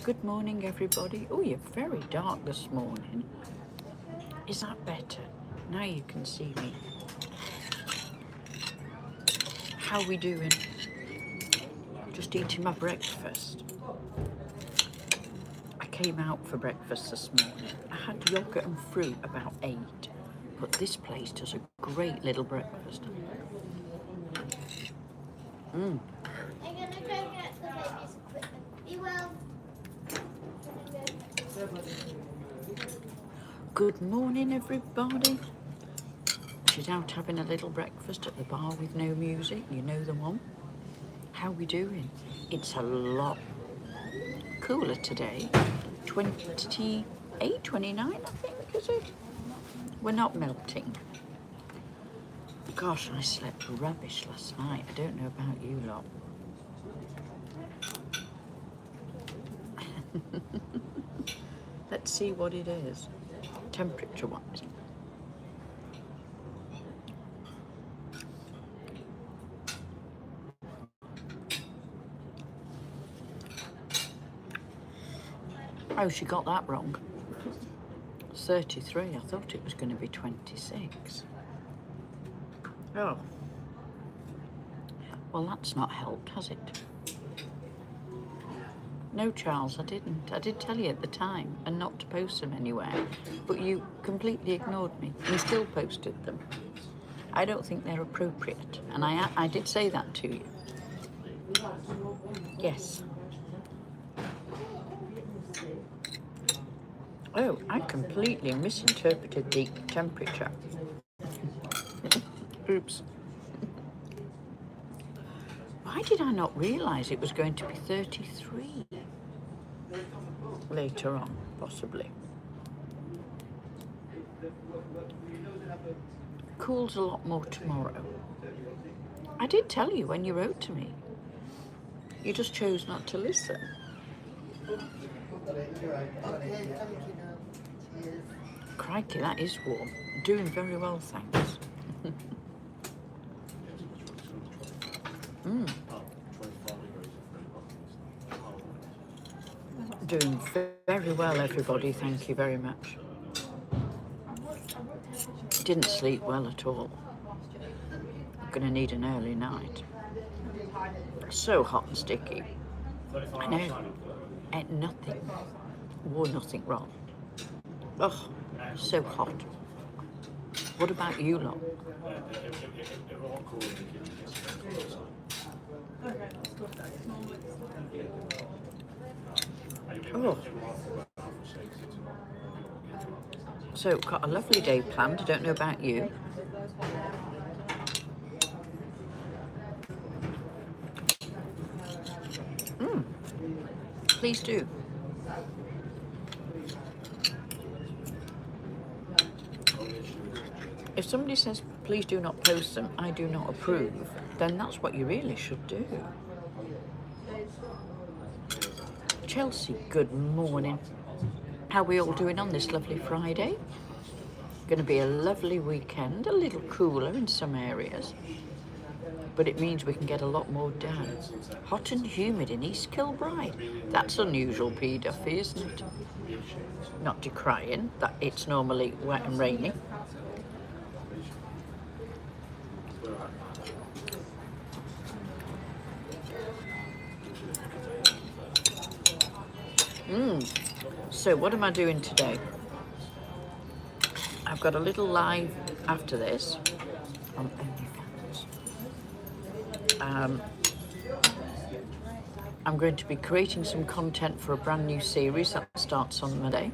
Good morning, everybody. Oh, you're very dark this morning. Is that better? Now you can see me. How we doing? Just eating my breakfast. I came out for breakfast this morning. I had yogurt and fruit about 8, but this place does a great little breakfast. I'm gonna go get the baby's equipment. You will. Good morning, everybody. She's out having a little breakfast at the bar with no music. You know the one. How we doing? It's a lot cooler today. 28, 29, I think, is it? We're not melting. Gosh, I slept rubbish last night. I don't know about you lot. Let's see what it is, temperature-wise. Oh, she got that wrong. 33. I thought it was going to be 26. Oh. Well, that's not helped, has it? No, Charles, I didn't. I did tell you at the time and not to post them anywhere, but you completely ignored me and still posted them. I don't think they're appropriate, and I did say that to you. Yes. Oh, I completely misinterpreted the temperature. Oops. Why did I not realise it was going to be 33? Later on, possibly. Cools a lot more tomorrow. I did tell you when you wrote to me. You just chose not to listen. Crikey, that is warm. Doing very well, thanks. Doing very well, everybody. Thank you very much. Didn't sleep well at all. Gonna need an early night. So hot and sticky. I know. Ate nothing. Wore nothing wrong. Oh, so hot. What about you lot? Oh. So, got a lovely day planned. I don't know about you. Please do. If somebody says, please do not post them, I do not approve, then that's what you really should do. Chelsea, good morning. How are we all doing on this lovely Friday? Going to be a lovely weekend, a little cooler in some areas, but it means we can get a lot more done. Hot and humid in East Kilbride. That's unusual, P. Duffy, isn't it? Not decrying that it's normally wet and rainy. So what am I doing today? I've got a little live after this on OnlyFans. I'm going to be creating some content for a brand new series that starts on Monday.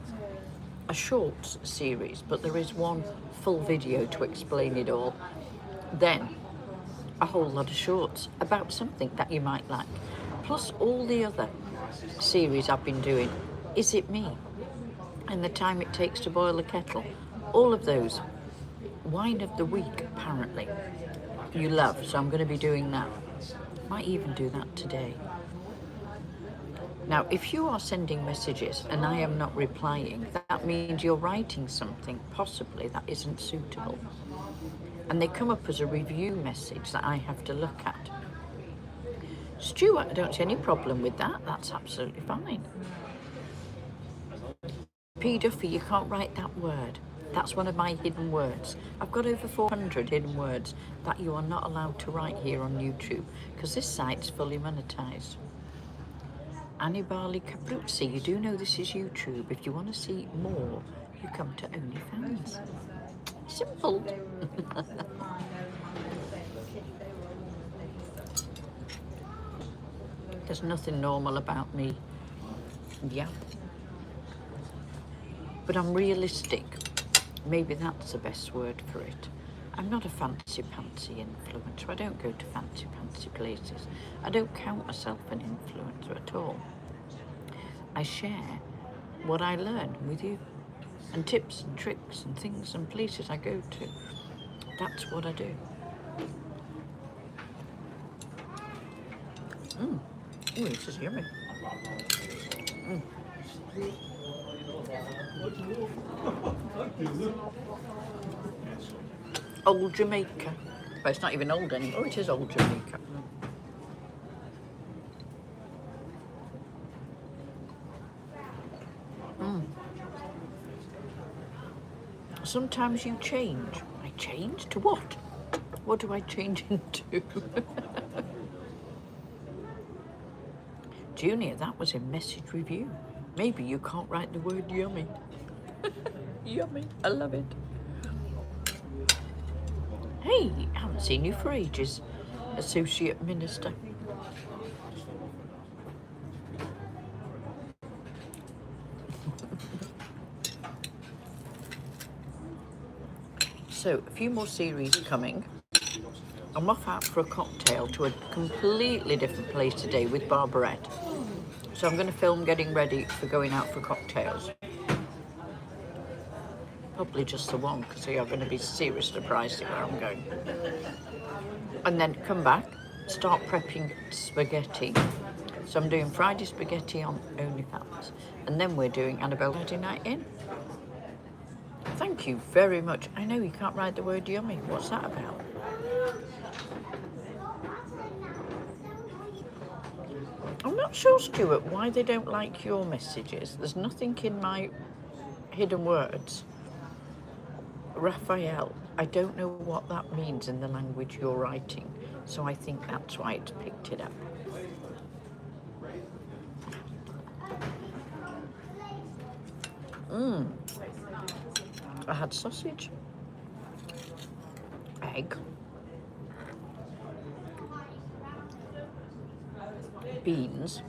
A short series, but there is one full video to explain it all. Then a whole lot of shorts about something that you might like. Plus all the other series I've been doing. Is It Me? And The Time It Takes to Boil a Kettle. All of those. Wine of the Week, apparently. You love, so I'm going to be doing that. Might even do that today. Now, if you are sending messages and I am not replying, that means you're writing something, possibly, that isn't suitable. And they come up as a review message that I have to look at. Stuart, I don't see any problem with that. That's absolutely fine. P. Duffy, you can't write that word. That's one of my hidden words. I've got over 400 hidden words that you are not allowed to write here on YouTube because this site's fully monetized. Annie Barley Capruzzi, you do know this is YouTube. If you want to see more, you come to OnlyFans. Simple. There's nothing normal about me. Yeah. But I'm realistic. Maybe that's the best word for it. I'm not a fancy-pantsy influencer. I don't go to fancy-pantsy places. I don't count myself an influencer at all. I share what I learn with you, and tips and tricks and things and places I go to. That's what I do. Oh, this is yummy. Old Jamaica. But it's not even old anymore. Oh, it is old Jamaica. Sometimes you change. I change? To what? What do I change into? Junior, that was a message review. Maybe you can't write the word yummy. Yummy. I love it. Hey, I haven't seen you for ages, Associate Minister. So, a few more series coming. I'm off out for a cocktail to a completely different place today with Barbarette. So I'm going to film getting ready for going out for cocktails. Probably just the one, because you're going to be seriously surprised at where I'm going. And then come back, start prepping spaghetti. So I'm doing Friday spaghetti on OnlyFans. And then we're doing Annabelle Friday Night In. Thank you very much. I know you can't write the word yummy. What's that about? I'm not sure, Stuart, why they don't like your messages. There's nothing in my hidden words. Raphael, I don't know what that means in the language you're writing, so I think that's why it's picked it up. I had sausage, egg, beans,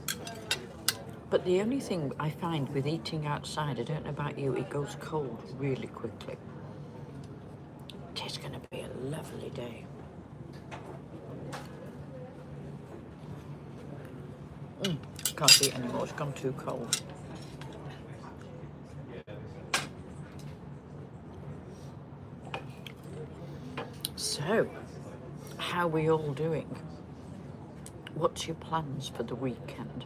but the only thing I find with eating outside, I don't know about you, it goes cold really quickly. It's going to be a lovely day. Can't eat anymore, it's gone too cold. So, how are we all doing? What's your plans for the weekend?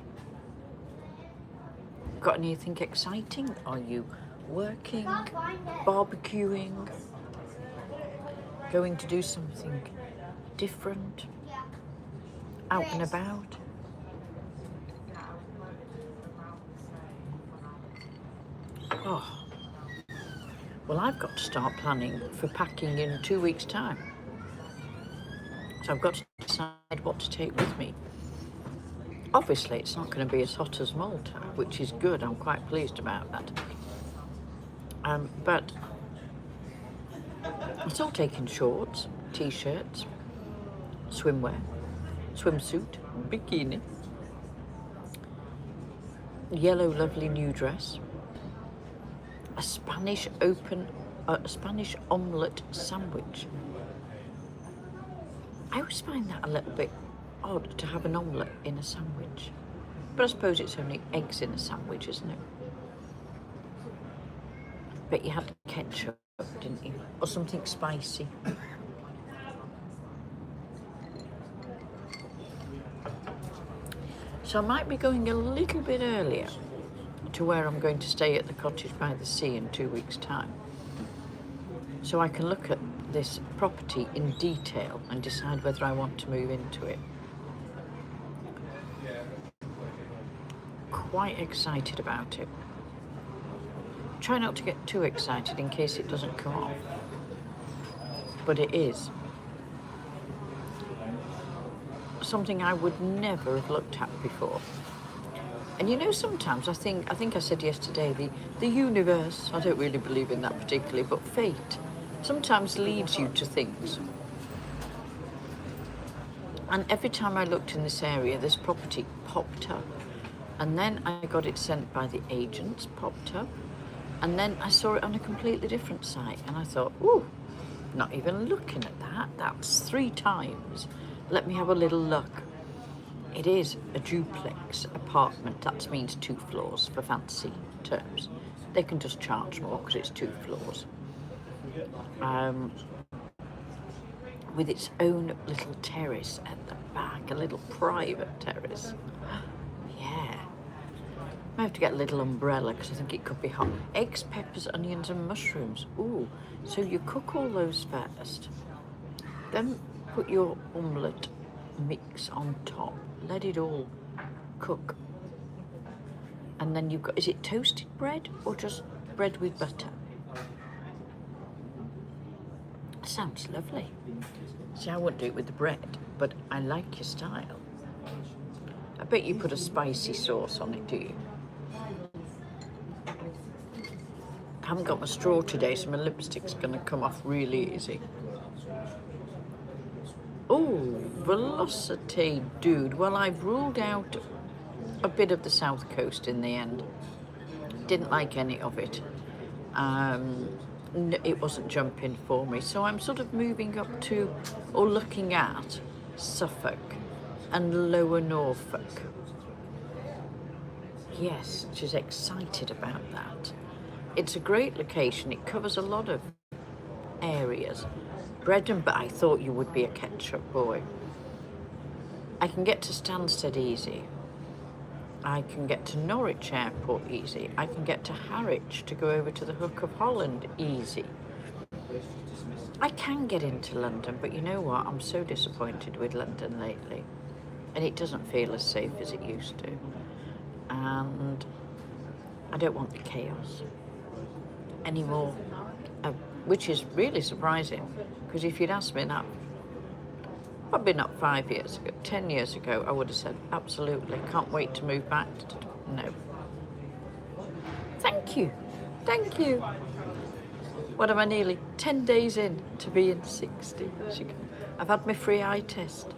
Got anything exciting? Are you working, barbecuing, going to do something different, out and about? Oh, well, I've got to start planning for packing in 2 weeks' time. So I've got to decide what to take with me. Obviously, it's not going to be as hot as Malta, which is good. I'm quite pleased about that. But I'm still taking shorts, t-shirts, swimwear, swimsuit, bikini, yellow lovely new dress, a Spanish omelette sandwich. I always find that a little bit odd to have an omelette in a sandwich. But I suppose it's only eggs in a sandwich, isn't it? But you had ketchup, didn't you? Or something spicy. So I might be going a little bit earlier to where I'm going to stay at the cottage by the sea in 2 weeks' time. So I can look at this property in detail and decide whether I want to move into it. quite excited about it. Try not to get too excited in case it doesn't come off. But it is something I would never have looked at before. And you know, sometimes I think I said yesterday, the universe, I don't really believe in that particularly, but fate sometimes leads you to things. And every time I looked in this area, this property popped up. And then I got it sent by the agents, popped up. And then I saw it on a completely different site. And I thought, ooh, not even looking at that. That's 3 times. Let me have a little look. It is a duplex apartment. That means 2 floors for fancy terms. They can just charge more because it's 2 floors. With its own little terrace at the back, a little private terrace. Yeah. I have to get a little umbrella because I think it could be hot. Eggs, peppers, onions and mushrooms. Ooh, so you cook all those first. Then put your omelette mix on top. Let it all cook. And then you've got, is it toasted bread or just bread with butter? Sounds lovely. See, I wouldn't do it with the bread, but I like your style. I bet you put a spicy sauce on it, do you? I haven't got my straw today, so my lipstick's going to come off really easy. Oh, Velocity, dude. Well, I've ruled out a bit of the south coast in the end. Didn't like any of it. It wasn't jumping for me. So I'm sort of moving up to, or looking at, Suffolk and Lower Norfolk. Yes, she's excited about that. It's a great location. It covers a lot of areas. Bread and butter, I thought you would be a ketchup boy. I can get to Stansted easy. I can get to Norwich Airport easy. I can get to Harwich to go over to the Hook of Holland easy. I can get into London, but you know what? I'm so disappointed with London lately. And it doesn't feel as safe as it used to. And I don't want the chaos anymore, which is really surprising, because if you'd asked me that, probably not 5 years ago, 10 years ago, I would have said, absolutely, can't wait to move back. No. Thank you. Thank you. What am I, nearly 10 days in to being 60? I've had my free eye test.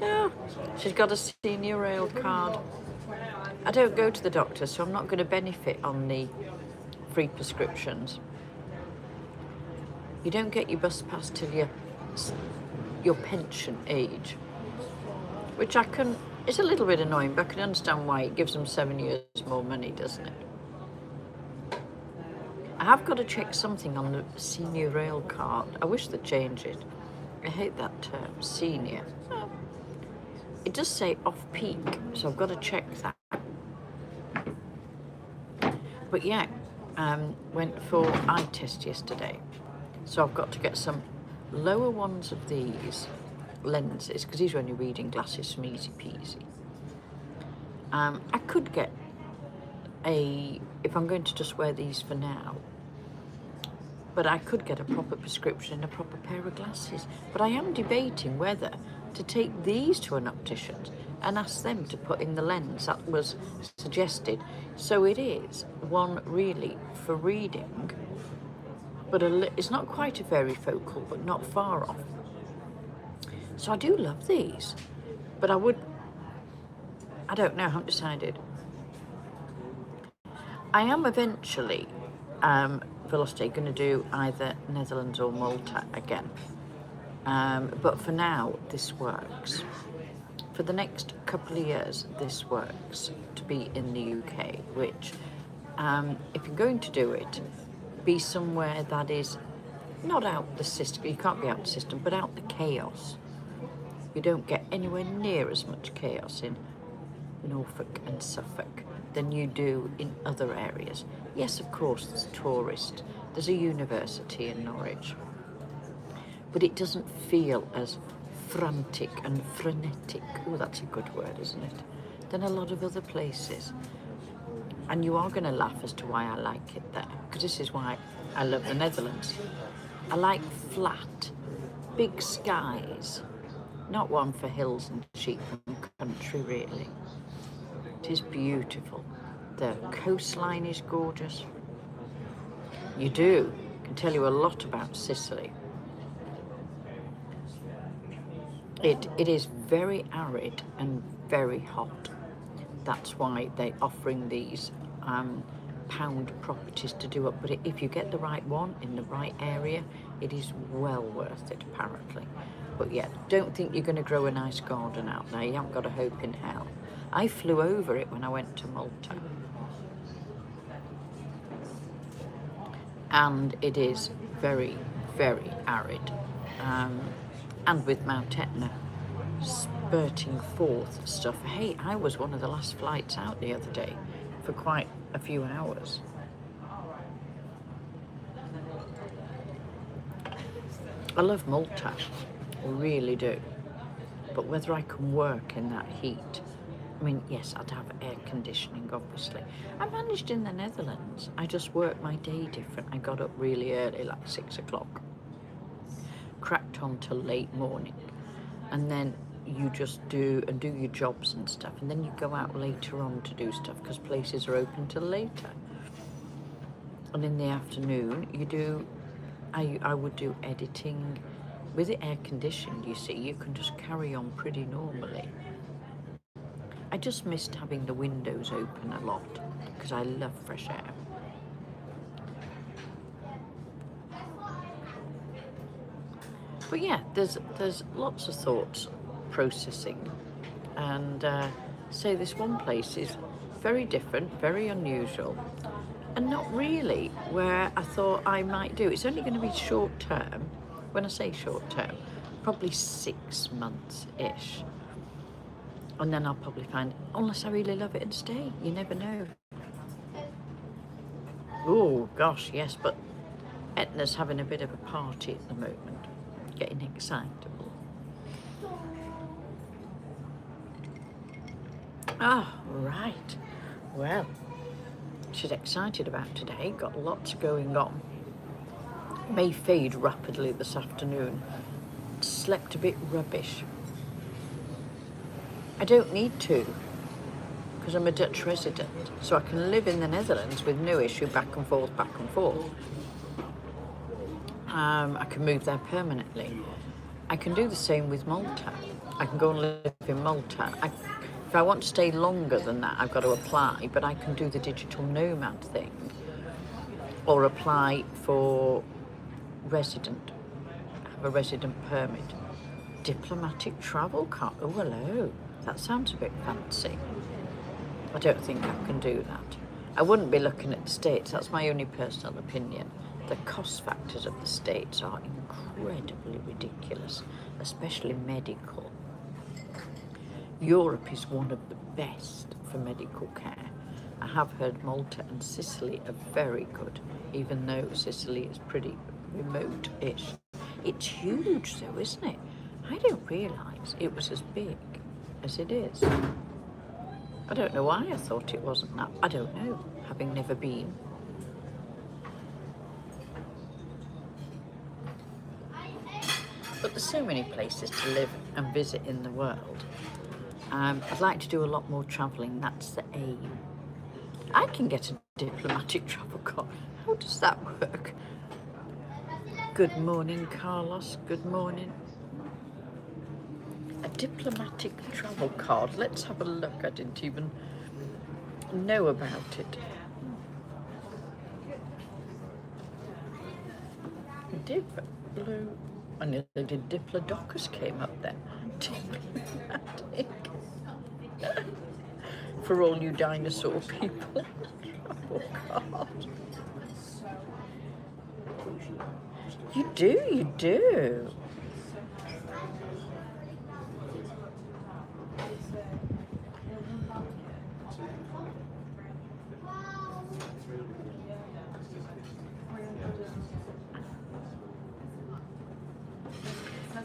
Yeah, she's got a senior rail card. I don't go to the doctor, so I'm not going to benefit on the free prescriptions. You don't get your bus pass till your pension age, which it's a little bit annoying, but I can understand why. It gives them 7 years more money, doesn't it? I have got to check something on the senior rail card. I wish they'd change it. I hate that term, senior. It does say off-peak, so I've got to check that. But yeah, went for eye test yesterday. So I've got to get some lower ones of these lenses, because these are only reading glasses from easy peasy. I could get if I'm going to just wear these for now, but I could get a proper prescription and a proper pair of glasses. But I am debating whether to take these to an optician and ask them to put in the lens that was suggested. So it is one really for reading, but it's not quite a varifocal, but not far off. So I do love these, but I don't know, I haven't decided. I am eventually, Velocity, going to do either Netherlands or Malta again. But for now, this works. For the next couple of years, this works to be in the UK, which, if you're going to do it, be somewhere that is not out the system. You can't be out the system, but out the chaos. You don't get anywhere near as much chaos in Norfolk and Suffolk than you do in other areas. Yes, of course, there's tourists. There's a university in Norwich. But it doesn't feel as frantic and frenetic, oh, that's a good word, isn't it, than a lot of other places. And you are going to laugh as to why I like it there, because this is why I love the Netherlands. I like flat, big skies, not one for hills and sheep and country, really. It is beautiful. The coastline is gorgeous. You do. I can tell you a lot about Sicily. It is very arid and very hot. That's why they're offering these pound properties to do up. But if you get the right one in the right area, it is well worth it, apparently. But yeah, don't think you're going to grow a nice garden out there. You haven't got a hope in hell. I flew over it when I went to Malta. And it is very, very arid. And with Mount Etna spurting forth stuff. Hey, I was one of the last flights out the other day for quite a few hours. I love Malta, I really do. But whether I can work in that heat, I mean, yes, I'd have air conditioning, obviously. I managed in the Netherlands. I just worked my day different. I got up really early, like 6 o'clock. Cracked on till late morning. And then you just do your jobs and stuff. And then you go out later on to do stuff because places are open till later. And in the afternoon, you do, I would do editing. With it air conditioned, you see, you can just carry on pretty normally. I just missed having the windows open a lot because I love fresh air. But yeah, there's lots of thoughts processing, and say this one place is very different, very unusual, and not really where I thought I might do. It's only going to be short term. When I say short term, probably 6 months-ish. And then I'll probably find, unless I really love it and stay, you never know. Oh gosh, yes, but Etna's having a bit of a party at the moment, getting excitable. Ah, right. Well, she's excited about today, got lots going on. May fade rapidly this afternoon. Slept a bit rubbish. I don't need to, because I'm a Dutch resident, so I can live in the Netherlands with no issue, back and forth, back and forth. I can move there permanently. I can do the same with Malta. I can go and live in Malta. If I want to stay longer than that, I've got to apply, but I can do the digital nomad thing, or apply for resident, have a resident permit. Diplomatic travel card, oh hello, that sounds a bit fancy. I don't think I can do that. I wouldn't be looking at the States, that's my only personal opinion. The cost factors of the States are incredibly ridiculous, especially medical. Europe is one of the best for medical care. I have heard Malta and Sicily are very good, even though Sicily is pretty remote-ish. It's huge though, isn't it? I didn't realise it was as big as it is. I don't know why I thought it wasn't that. I don't know, having never been. But there's so many places to live and visit in the world. I'd like to do a lot more travelling, that's the aim. I can get a diplomatic travel card. How does that work? Good morning, Carlos, good morning. A diplomatic travel card, let's have a look. I didn't even know about it. I nearly did Diplodocus came up there. Diplomatic. For all you dinosaur people. Oh God. You do.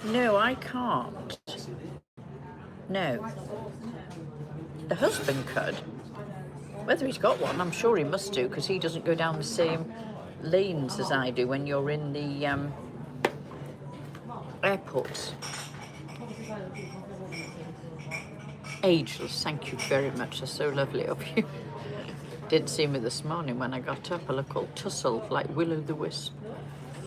No, I can't. No. The husband could. Whether he's got one, I'm sure he must do, because he doesn't go down the same lanes as I do when you're in the airports. Ageless, thank you very much. That's so lovely of you. Didn't see me this morning when I got up. I look all tussled like Will-o'-the-Wisp.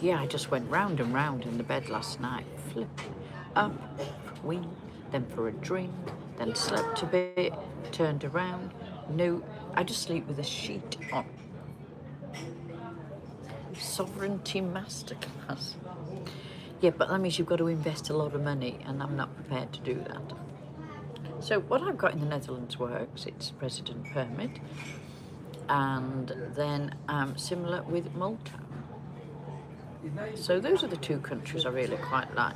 Yeah, I just went round and round in the bed last night. Flipping up, wing, then for a drink, then slept a bit, turned around. No, I just sleep with a sheet on. Sovereignty masterclass. Yeah, but that means you've got to invest a lot of money, and I'm not prepared to do that. So what I've got in the Netherlands works. It's resident permit, and then similar with Malta. So those are the two countries I really quite like.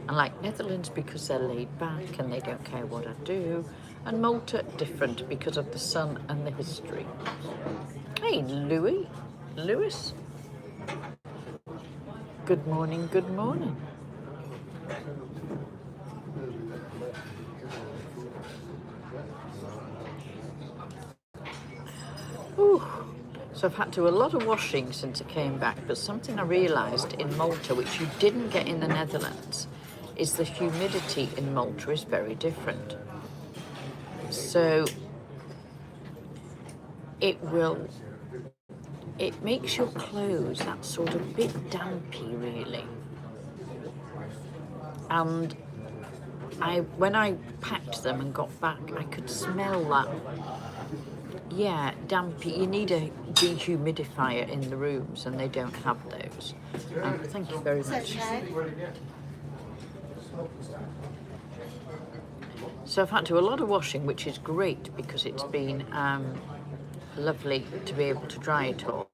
I like Netherlands because they're laid back and they don't care what I do, and Malta different because of the sun and the history. Hey, Lewis. Good morning, good morning. Ooh. So I've had to do a lot of washing since I came back, but something I realised in Malta, which you didn't get in the Netherlands, is the humidity in Malta is very different. So it makes your clothes that sort of bit dampy, really. And when I packed them and got back, I could smell that. Yeah, dampy. You need a dehumidifier in the rooms, and they don't have those. Thank you very much. So I've had to do a lot of washing, which is great because it's been lovely to be able to dry it all.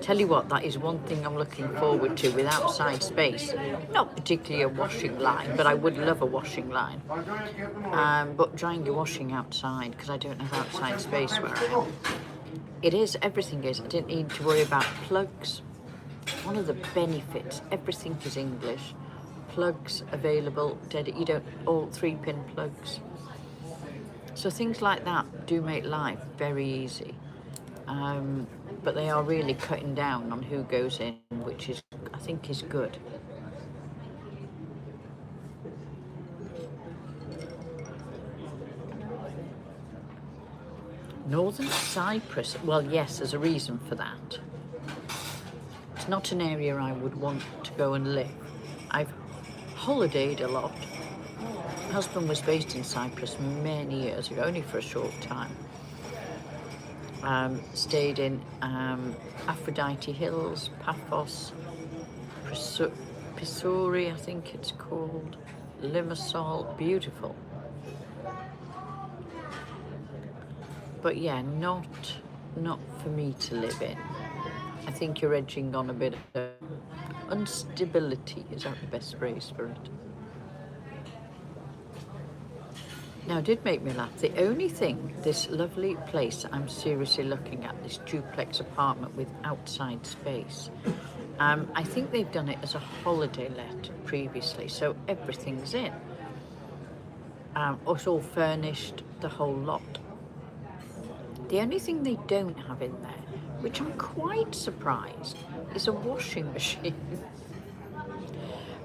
Tell you what, that is one thing I'm looking forward to with outside space. Not particularly a washing line, but I would love a washing line. But drying your washing outside, because I don't have outside space where I am. Everything is. I didn't need to worry about plugs. One of the benefits, everything is English. Plugs available, you don't, all 3-pin plugs. So things like that do make life very easy. But they are really cutting down on who goes in, which is, I think, is good. Northern Cyprus, well, yes, there's a reason for that. It's not an area I would want to go and live. I've holidayed a lot. My husband was based in Cyprus many years ago, only for a short time. Stayed in Aphrodite Hills, Paphos, Pisori, I think it's called, Limassol, beautiful. But yeah, not for me to live in. I think you're edging on a bit of instability, is that the best phrase for it? Now, it did make me laugh. The only thing, this lovely place I'm seriously looking at, this duplex apartment with outside space, I think they've done it as a holiday let previously, so everything's in. It's all furnished, the whole lot. The only thing they don't have in there, which I'm quite surprised, is a washing machine.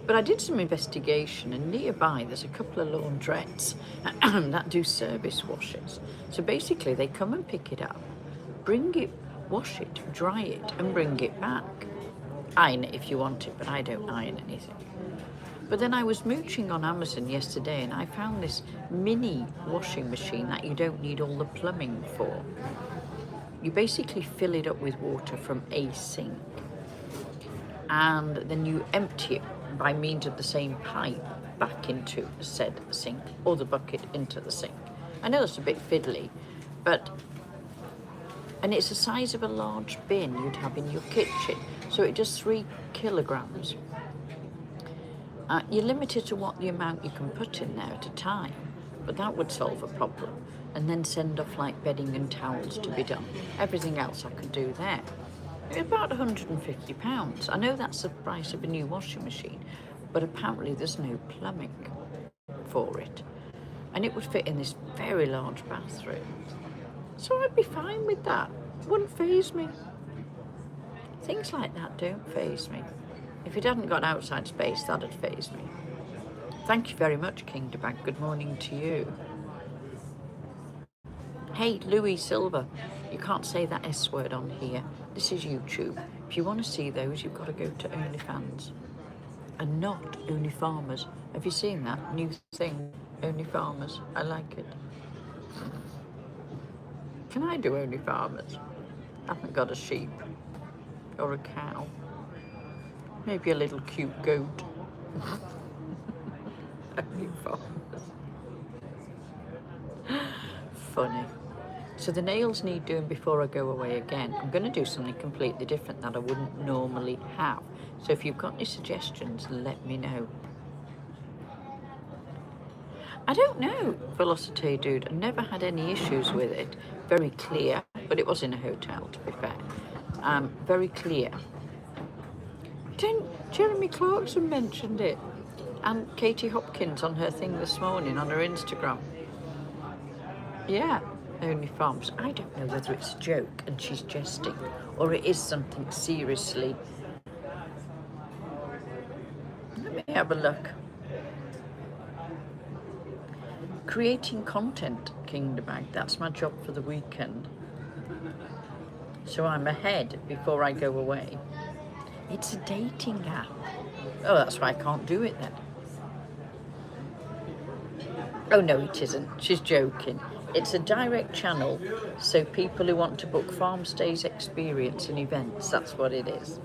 But I did some investigation, and nearby there's a couple of laundrettes that do service washes. So basically they come and pick it up, bring it, wash it, dry it, and bring it back. Iron it if you want it, but I don't iron anything. But then I was mooching on Amazon yesterday, and I found this mini washing machine that you don't need all the plumbing for. You basically fill it up with water from a sink, and then you empty it by means of the same pipe back into said sink, or the bucket into the sink. I know it's a bit fiddly, and it's the size of a large bin you'd have in your kitchen, so it does 3 kilograms. You're limited to what the amount you can put in there at a time, but that would solve a problem, and then send off like bedding and towels to be done. Everything else I could do there. It's about £150. I know that's the price of a new washing machine, but apparently there's no plumbing for it. And it would fit in this very large bathroom. So I'd be fine with that. Wouldn't faze me. Things like that don't faze me. If it hadn't got outside space, that'd faze me. Thank you very much, King Debag. Good morning to you. Hey, Louis Silver, you can't say that S word on here. This is YouTube. If you want to see those, you've got to go to OnlyFans. And not OnlyFarmers. Have you seen that new thing? OnlyFarmers. I like it. Can I do OnlyFarmers? I haven't got a sheep or a cow. Maybe a little cute goat. OnlyFarmers. Funny. So the nails need doing before I go away again. I'm going to do something completely different that I wouldn't normally have. So if you've got any suggestions, let me know. I don't know, Velocity Dude. I never had any issues with it. Very clear, but it was in a hotel, to be fair. Very clear. Jeremy Clarkson mentioned it. And Katie Hopkins on her thing this morning on her Instagram. Yeah. OnlyFarmers. I don't know whether it's a joke and she's jesting or it is something seriously. Let me have a look. Creating content, King Debag. That's my job for the weekend. So I'm ahead before I go away. It's a dating app. Oh, that's why I can't do it then. Oh no, it isn't. She's joking. It's a direct channel, so people who want to book farm stays, experience and events, that's what it is.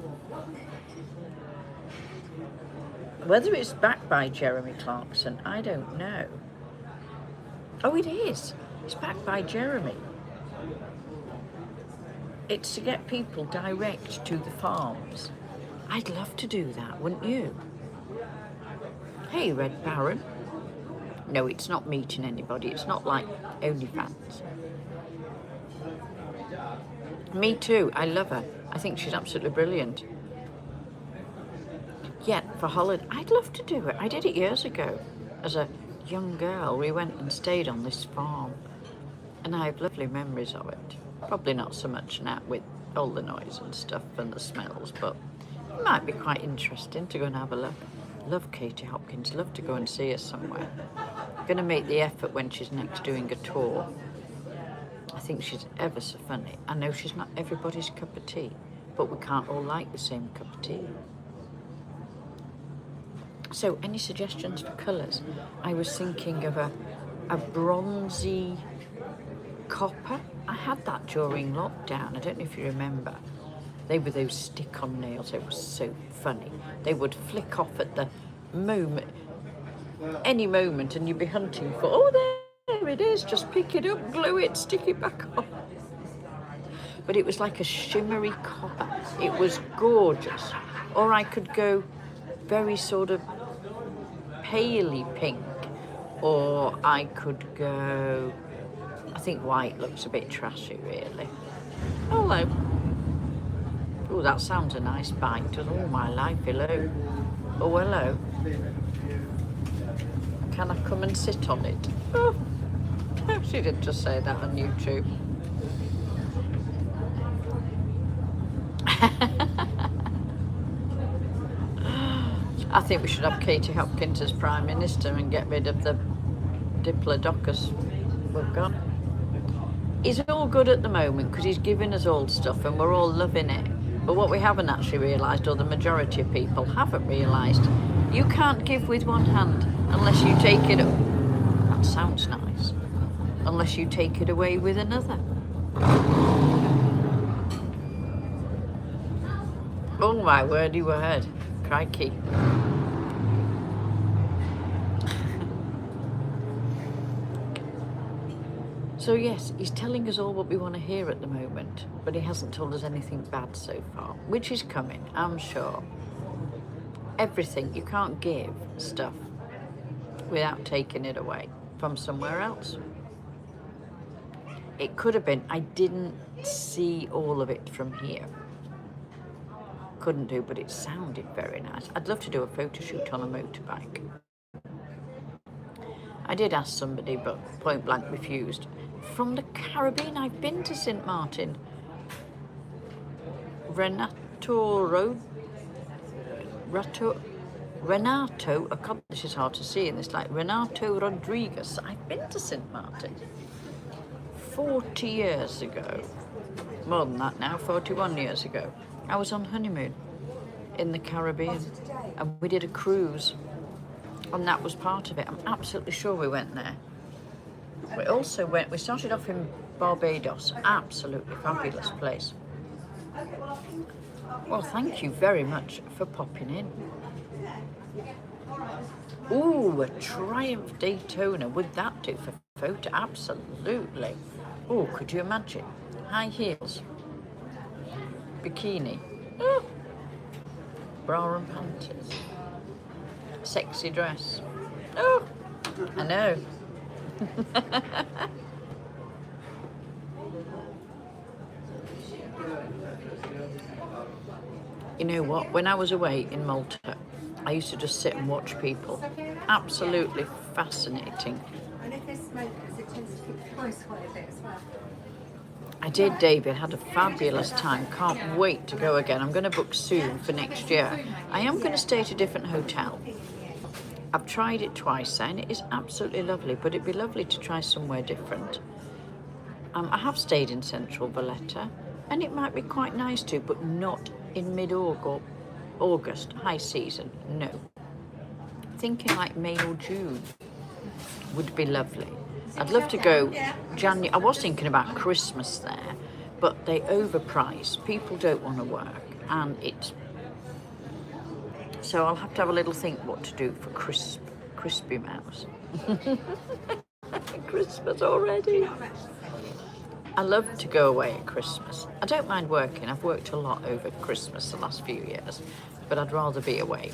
Whether it's backed by Jeremy Clarkson, I don't know. Oh, it is. It's backed by Jeremy. It's to get people direct to the farms. I'd love to do that, wouldn't you? Hey, Red Baron. No, it's not meeting anybody. It's not like OnlyFans. Me too. I love her. I think she's absolutely brilliant. Yeah, for holiday. I'd love to do it. I did it years ago. As a young girl, we went and stayed on this farm. And I have lovely memories of it. Probably not so much now with all the noise and stuff and the smells, but it might be quite interesting to go and have a look. Love Katie Hopkins. Love to go and see her somewhere. Going to make the effort when she's next doing a tour. I think she's ever so funny. I know she's not everybody's cup of tea, but we can't all like the same cup of tea. So, any suggestions for colours? I was thinking of a bronzy copper. I had that during lockdown. I don't know if you remember. They were those stick-on nails. It was so funny. They would flick off at the moment, any moment, and you'd be hunting for, oh, there it is. Just pick it up, glue it, stick it back on. But it was like a shimmery copper. It was gorgeous. Or I could go very sort of paley pink, or I could go, I think white looks a bit trashy, really. Hello. Oh, that sounds a nice bike. Oh, my life, hello. Oh, hello. Can I come and sit on it? Oh, she did just say that on YouTube. I think we should have Katie Hopkins as Prime Minister and get rid of the Diplodocus we've got. He's all good at the moment because he's giving us all stuff and we're all loving it. But what we haven't actually realised, or the majority of people haven't realised, you can't give with one hand unless you take it. That sounds nice. Unless you take it away with another. Oh my wordy word. Crikey. So yes, he's telling us all what we want to hear at the moment, but he hasn't told us anything bad so far, which is coming, I'm sure. Everything, you can't give stuff without taking it away from somewhere else. It could have been, I didn't see all of it from here. Couldn't do, but it sounded very nice. I'd love to do a photo shoot on a motorbike. I did ask somebody, but point blank refused. From the Caribbean, I've been to St. Martin. Renato, oh God, this is hard to see in this light. Renato Rodriguez. I've been to St. Martin 40 years ago. More than that now, 41 years ago. I was on honeymoon in the Caribbean and we did a cruise and that was part of it. I'm absolutely sure we went there. We started off in Barbados. Absolutely fabulous place. Well, thank you very much for popping in. Ooh, a Triumph Daytona. Would that do for photo? Absolutely. Oh, could you imagine? High heels. Bikini. Ooh. Bra and panties. Sexy dress. Oh, I know. You know what? When I was away in Malta, I used to just sit and watch people. Absolutely fascinating. And if they're smokers, it tends to keep the voice quite a bit as well. I did, David. Had a fabulous time. Can't wait to go again. I'm going to book soon for next year. I am going to stay at a different hotel. I've tried it twice and it is absolutely lovely, but it'd be lovely to try somewhere different. I have stayed in Central Valletta and it might be quite nice too, but not in mid-August, high season, no. Thinking like May or June would be lovely. I'd love to go January. I was thinking about Christmas there, but they overprice. People don't want to work and it's... So I'll have to have a little think what to do for Crispy Mouse. Christmas already. I love to go away at Christmas. I don't mind working. I've worked a lot over Christmas the last few years, but I'd rather be away.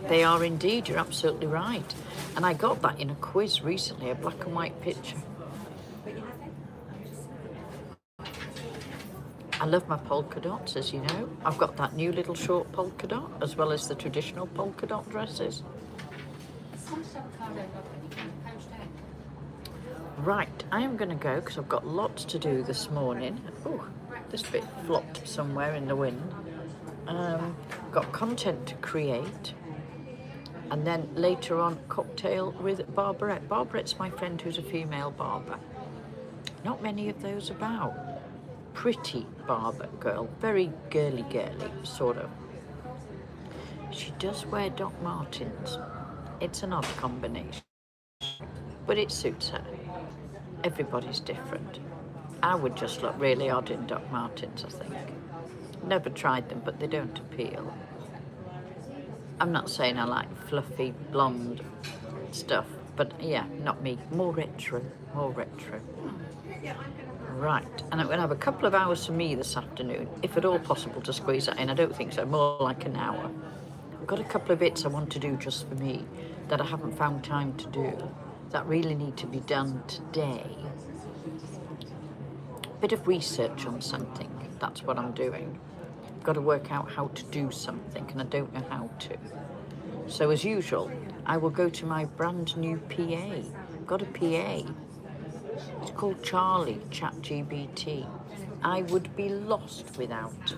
They are indeed, you're absolutely right. And I got that in a quiz recently, a black and white picture. I love my polka dots, as you know. I've got that new little short polka dot, as well as the traditional polka dot dresses. Right, I am going to go because I've got lots to do this morning. Oh, this bit flopped somewhere in the wind. Got content to create. And then later on, cocktail with Barbarette. Barbarette's my friend who's a female barber. Not many of those about. Pretty barber girl, very girly, sort of. She does wear Doc Martens. It's an odd combination, but it suits her. Everybody's different. I would just look really odd in Doc Martens, I think. Never tried them, but they don't appeal. I'm not saying I like fluffy blonde stuff, but yeah, not me. More retro. Right, and I'm going to have a couple of hours for me this afternoon, if at all possible to squeeze that in. I don't think so, more like an hour. I've got a couple of bits I want to do just for me that I haven't found time to do, that really need to be done today. Bit of research on something, that's what I'm doing. I've got to work out how to do something, and I don't know how to. So as usual, I will go to my brand new PA. I've got a PA. It's called Charlie ChatGPT. I would be lost without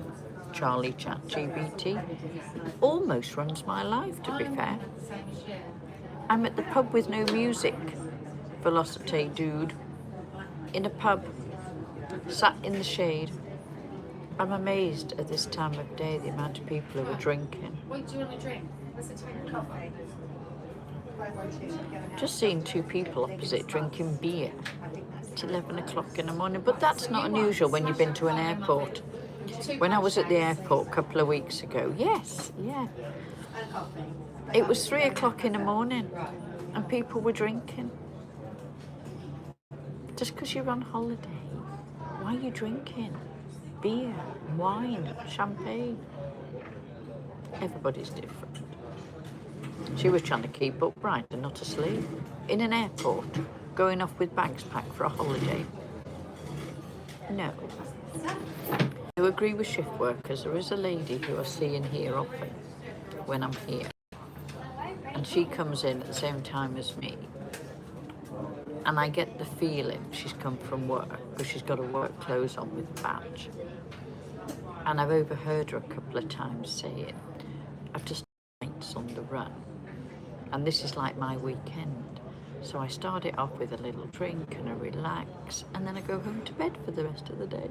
Charlie ChatGPT. Almost runs my life, to be fair. I'm at the pub with no music. Velocity dude. In a pub, sat in the shade. I'm amazed at this time of day, the amount of people who are drinking. What do you want to drink? What's the time? Coffee. Just seeing two people opposite drinking beer at 11 o'clock in the morning, but that's not unusual when you've been to an airport. When I was at the airport a couple of weeks ago, yes, yeah, it was 3 o'clock in the morning and people were drinking. Just because you're on holiday, why are you drinking? Beer, wine, champagne. Everybody's different. She was trying to keep upright and not asleep. In an airport, going off with bags packed for a holiday. No. I agree with shift workers. There is a lady who I see and hear often when I'm here. And and she comes in at the same time as me, and I get the feeling she's come from work because she's got her work clothes on with a badge. And I've overheard her a couple of times saying, I've just nights on the run, and this is like my weekend. So I start it off with a little drink and a relax, and then I go home to bed for the rest of the day.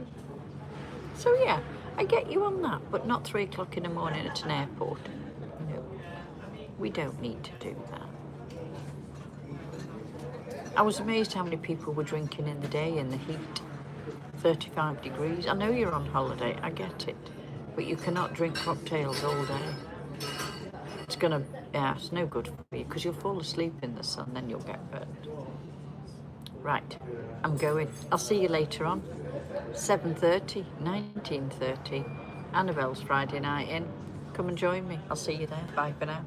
So yeah, I get you on that, but not 3 o'clock in the morning at an airport. No, we don't need to do that. I was amazed how many people were drinking in the day in the heat. 35 degrees. I know you're on holiday, I get it, but you cannot drink cocktails all day. It's no good for you because you'll fall asleep in the sun, then you'll get burnt. Right, I'm going. I'll see you later on. 7:30, 19:30, Annabelle's Friday night in. Come and join me. I'll see you there. Bye for now.